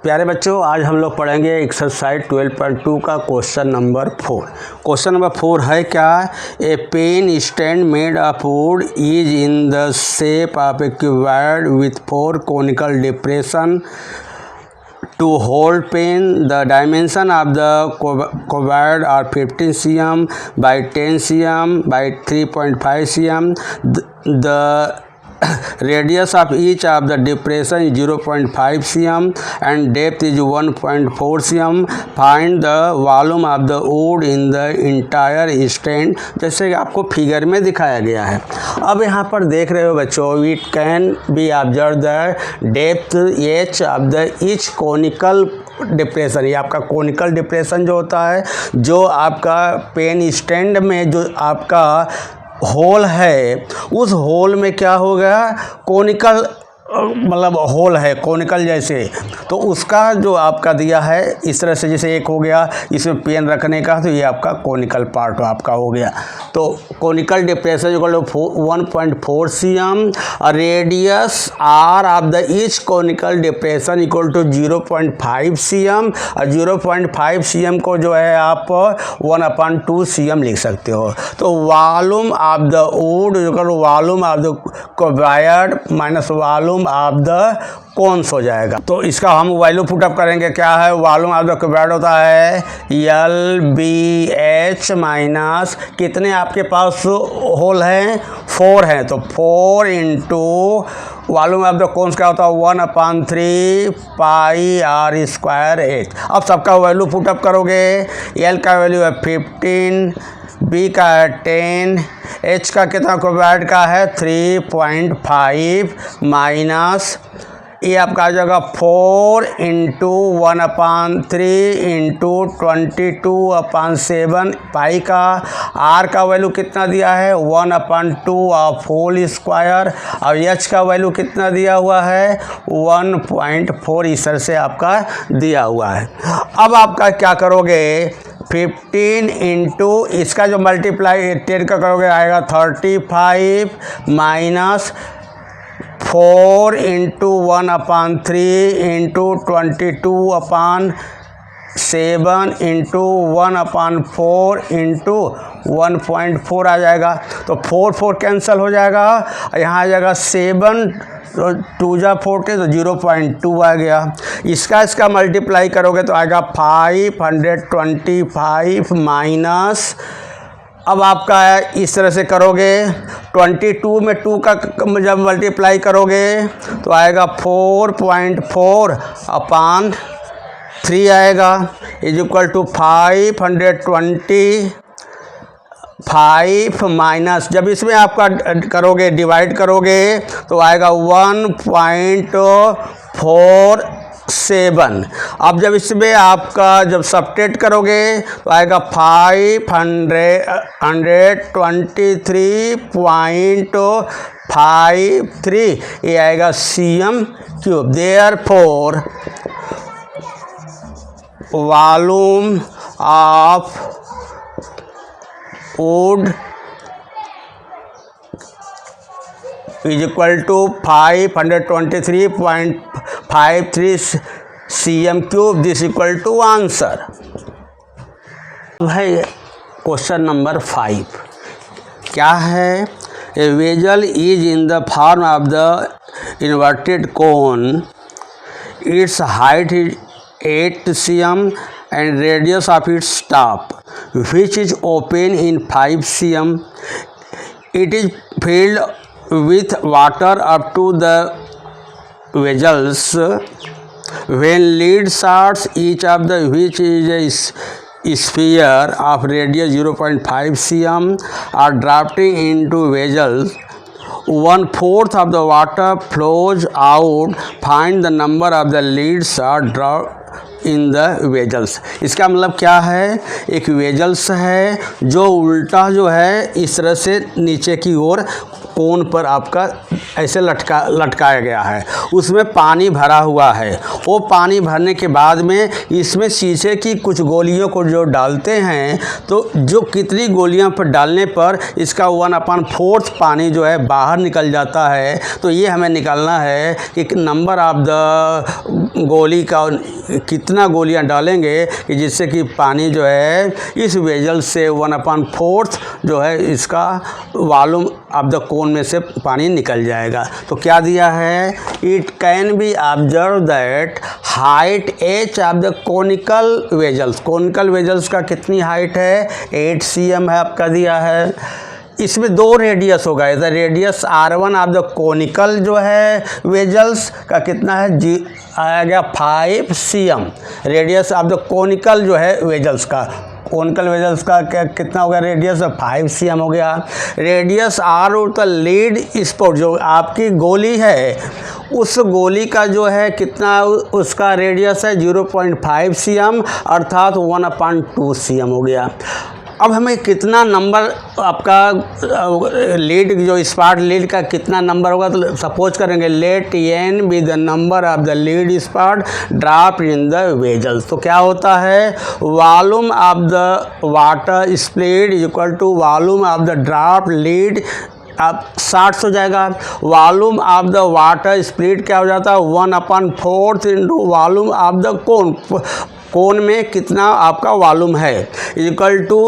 प्यारे बच्चों, आज हम लोग पढ़ेंगे एक्सरसाइज 12.2 का क्वेश्चन नंबर 4। क्वेश्चन नंबर 4 है क्या? A pen stand made of wood is in the shape of a cuboid with 4 conical depression to hold pen. The dimension of the cupboard are 15 cm by 10 cm by 3.5 cm. The radius of each of the depression is 0.5 cm and depth is 1.4 cm. Find the volume of the wood in the entire stand, जैसे कि आपको figure में दिखाया गया है। अब यहाँ पर देख रहे हो बच्चों, it can be observe the depth H of the each conical depression. ये आपका कोनिकल डिप्रेशन जो होता है, जो आपका पेन स्टैंड में जो आपका होल है, उस होल में क्या हो गया, कोनिकल मतलब होल है कोनिकल जैसे, तो उसका जो आपका दिया है इस तरह से, जैसे एक हो गया इसमें पेन रखने का, तो ये आपका कोनिकल पार्ट आपका हो गया। तो conical depression equal to 1.4 cm, radius R of the each conical depression equal to 0.5 cm, और 0.5 cm को जो है आप 1/2 cm लिख सकते हो। तो volume of the wood equal to volume of the cuboid minus volume of the cones हो जाएगा। तो इसका हम वैल्यू पुटअप करेंगे। क्या है? वॉल्यूम ऑफ द क्यूबॉइड होता है LBH माइनस कितने आपके पास होल हैं, 4 हैं, तो 4 into volume of the cons क्या होता है 1/3 पाई r स्क्वायर h। अब सबका वैल्यू पुटअप करोगे। L का वैल्यू है 15, B का है 10, H का कितना क्यूबॉइड का है 3.5 माइनस ये आपका आ जाएगा 4 इंटू 1/3 इंटू 22/7 पाई का। R का वैल्यू कितना दिया है 1/2 ऑफ होल स्क्वायर, और H का वैल्यू कितना दिया हुआ है 1.4 इस तरह से आपका दिया हुआ है। अब आपका क्या करोगे, 15 इंटू इसका जो मल्टीप्लाई 10 का करोगे आएगा 35 minus 4 into 1/3 into 22/7 into 1/4 into 1.4 आ जाएगा। तो 4 कैंसिल हो जाएगा, यहाँ आ जाएगा 7 2 जा 40, तो 0.2 आ गया। इसका मल्टीप्लाई करोगे तो आएगा 525 माइनस, अब आपका इस तरह से करोगे 22 में 2 का जब मल्टीप्लाई करोगे तो आएगा 4.4/3 आएगा इज इक्वल टू 525 माइनस, जब इसमें आपका करोगे डिवाइड करोगे तो आएगा 1.47। अब जब इसमें आपका जब सब्ट्रैक्ट करोगे तो आएगा 523.53, ये आएगा cm³। Therefore volume of wood is equal to 523.53 cm³। This equal to answer है। क्वेश्चन नंबर 5 क्या है? A vessel is in the form of the inverted cone, its height is 8 cm and radius of its top, which is open in 5 cm. It is filled with water up to the vessels. When lead starts, each of the which is a sphere of radius 0.5 cm are drafting into vessels. 1/4 of the water flows out. Find the number of the leads are dropped in the vessels. इसका मतलब क्या है, एक vessels है जो उल्टा जो है इस तरह से नीचे की ओर कोन पर आपका ऐसे लटकाया गया है, उसमें पानी भरा हुआ है। वो पानी भरने के बाद में इसमें शीशे की कुछ गोलियों को जो डालते हैं, तो जो कितनी गोलियां पर डालने पर इसका 1/4 पानी जो है बाहर निकल जाता है। तो ये हमें निकालना है कि नंबर ऑफ द गोली का कितना गोलियां डालेंगे कि जिससे कि पानी जो है इस वेजल से 1/4 जो है इसका वॉल्यूम ऑफ द कोन में से पानी निकल जाएगा। तो क्या दिया है, it can be observe that height H of the conical vessels, conical vessels का कितनी हाइट है, 8 cm है आपका दिया है। इसमें 2 रेडियस होगा, इधर radius R1 of the conical जो है वेजल्स का कितना है, आया गया 5 cm। Radius of the conical जो है वेजल्स का, कोनिकल वेजल्स का क्या कितना हो गया, रेडियस 5 cm हो गया। रेडियस आर और द लीड स्पॉट जो आपकी गोली है, उस गोली का जो है कितना उसका रेडियस है 0.5 cm, अर्थात 1/2 cm हो गया। अब हमें कितना नंबर आपका लीड जो स्पॉट लीड का कितना नंबर होगा, तो सपोज करेंगे let n be the number of the lead spot drop in the vessels. तो क्या होता है, volume of the water split equal to volume of the drop lead, अब 60 हो जाएगा। Volume of the water split क्या हो जाता है, 1/4 into volume of the cone, cone में कितना आपका वॉल्यूम है, इक्वल टू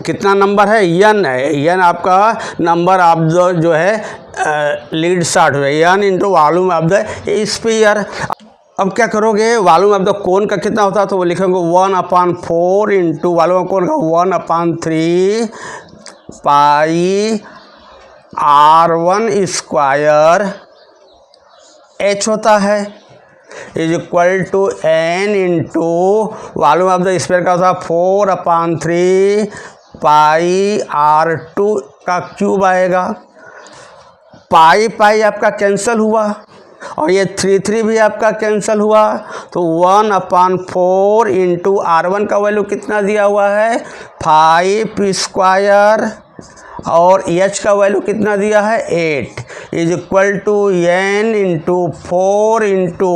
कितना नंबर है, n है, n आपका नंबर ऑफ द जो है लीड शॉट है, n into volume of the sphere. अब क्या करोगे, वॉल्यूम ऑफ द कोन का कितना होता है, तो वो लिखेंगे 1/4 इंटू वॉल्यूम ऑफ कोन का 1/3 पाई R1 स्क्वायर h होता है, is equal to n into volume of the sphere का होता है 4/3 पाई R2 का क्यूब आएगा। पाई पाई आपका कैंसिल हुआ और ये 3 भी आपका कैंसिल हुआ, तो 1/4 इंटू R1 का वैल्यू कितना दिया हुआ है 5 स्क्वायर, और h का वैल्यू कितना दिया है 8, is equal to n into 4 into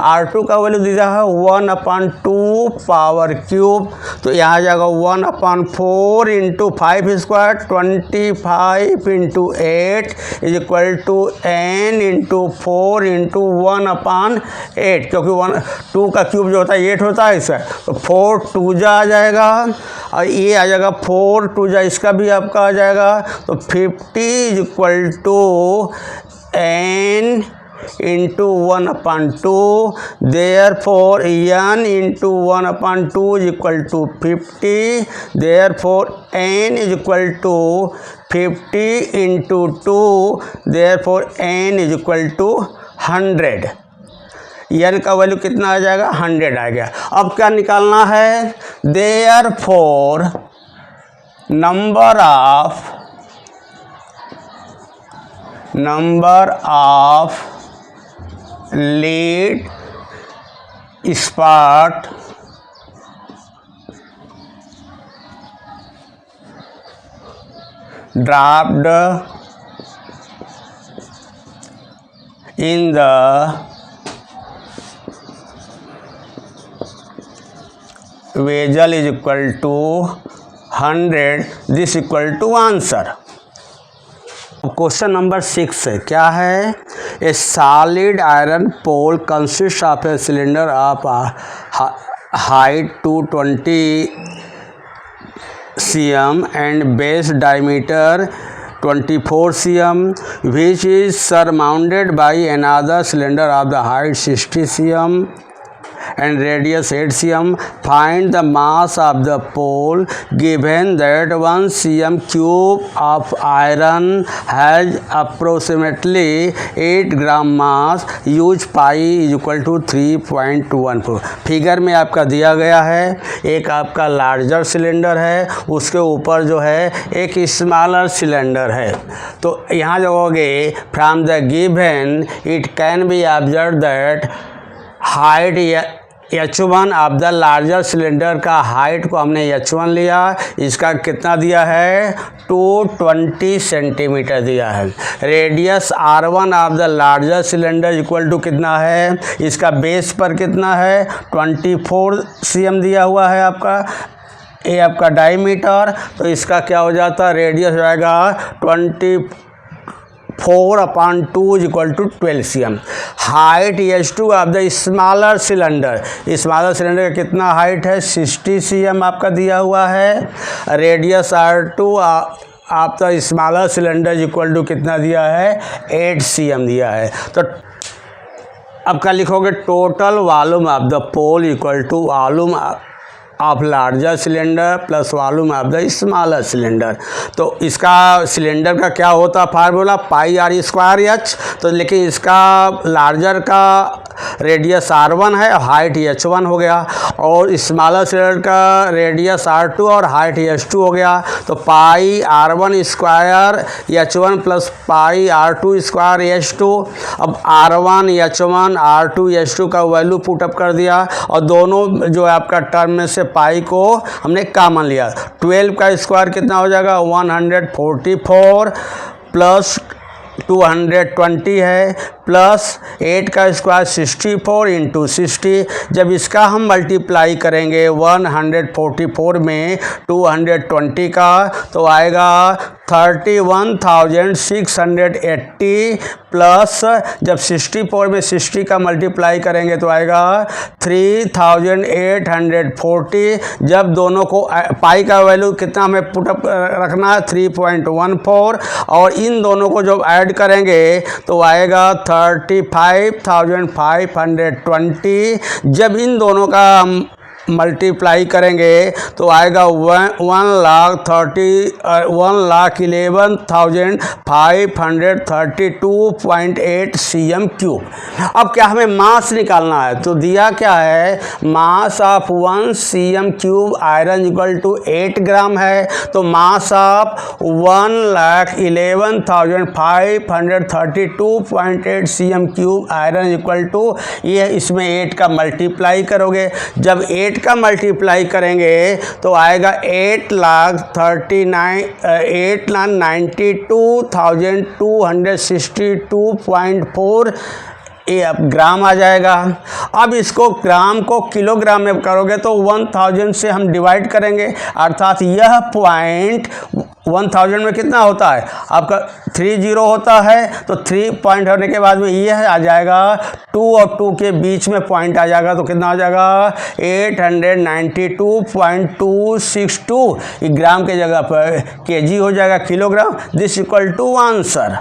R2 का वैल्यू दिया है 1/2 पावर क्यूब। तो यहाँ जाएगा 1/4 into 5 square 25 into 8 is equal to n into 4 into 1/8, क्योंकि 2 का क्यूब जो होता है 8 होता है इसका, तो 4 2 जा आ जाएगा और ये आ जाएगा 4 2 जा, इसका भी आपका आ जाएगा। तो 50 is equal to n into 1/2, therefore n into 1/2 is equal to 50, therefore n is equal to 50 into 2, therefore n is equal to 100। n का वैल्यू कितना आ जाएगा 100 आ गया। अब क्या निकालना है, therefore number of lead spot dropped in the vessel is equal to 100, this equal to answer. Question number 6 है, क्या है, a solid iron pole consist of a cylinder of height 220 cm and base diameter 24 cm, which is surmounted by another cylinder of the height 60 cm and radius 8 cm. Find the mass of the pole given that 1 cm cube of iron has approximately 8 gram mass. Use pi is equal to 3.14. Figure में आपका दिया गया है, एक आपका larger cylinder है, उसके ऊपर जो है एक स्मॉलर सिलेंडर है। तो यहाँ जाओगे, from the given it can be observe that height H1 of the larger cylinder का हाइट को हमने H1 लिया, इसका कितना दिया है 220 सेंटीमीटर दिया है। Radius R1 of the larger cylinder equal to कितना है, इसका बेस पर कितना है 24 cm दिया हुआ है आपका, ये आपका डायमीटर, तो इसका क्या हो जाता है रेडियस हो जाएगा 24/2 is equal to 12 cm। Height H2 of the smaller cylinder, smaller cylinder का कितना हाइट है 60 cm आपका दिया हुआ है। Radius R2 of the smaller cylinder equal to कितना दिया है 8 cm दिया है। तो अब क्या लिखोगे total volume of the pole equal to volume of larger cylinder plus volume of the smaller cylinder. तो इसका सिलेंडर का क्या होता फार्मूला πr²h, तो लेकिन इसका लार्जर का रेडियस R1 है, हाइट H1 हो गया, और स्मॉलर सिलेंडर का रेडियस R2 और हाइट H2 हो गया। तो πr1² H1 plus πr2² H2। अब R1 H1 R2 H2 का वैल्यू पुटअप कर दिया और दोनों जो है आपका टर्म में से पाई को हमने कॉमन लिया। 12 का स्क्वायर कितना हो जाएगा 144 प्लस 220 है, प्लस 8 का स्क्वायर 64 इंटू 60। जब इसका हम मल्टीप्लाई करेंगे 144 में 220 का तो आएगा 31,680 प्लस जब 64 में 60 का मल्टीप्लाई करेंगे तो आएगा 3,840। जब दोनों को पाई का वैल्यू कितना हमें पुटअप रखना है 3.14, और इन दोनों को जब ऐड करेंगे तो आएगा 35,520। जब इन दोनों का मल्टीप्लाई करेंगे तो आएगा 1,11,532.8 cm³। अब क्या हमें मास निकालना है, तो दिया क्या है mass of 1 cm³ iron equal to 8 gram है। तो mass of 1,11,532.8 cm³ iron equal to ये, इसमें 8 का मल्टीप्लाई करोगे, जब 8 का मल्टीप्लाई करेंगे तो आएगा 8,92,262.4 ये अब ग्राम आ जाएगा। अब इसको ग्राम को किलोग्राम में करोगे तो 1000 से हम डिवाइड करेंगे, अर्थात यह पॉइंट 1000 में कितना होता है आपका 30 होता है, तो 3 पॉइंट होने के बाद में यह आ जाएगा 2 और 2 के बीच में पॉइंट आ जाएगा, तो कितना हो जाएगा 892.262 ग्राम के जगह पर केजी हो जाएगा kilogram. This equal to answer.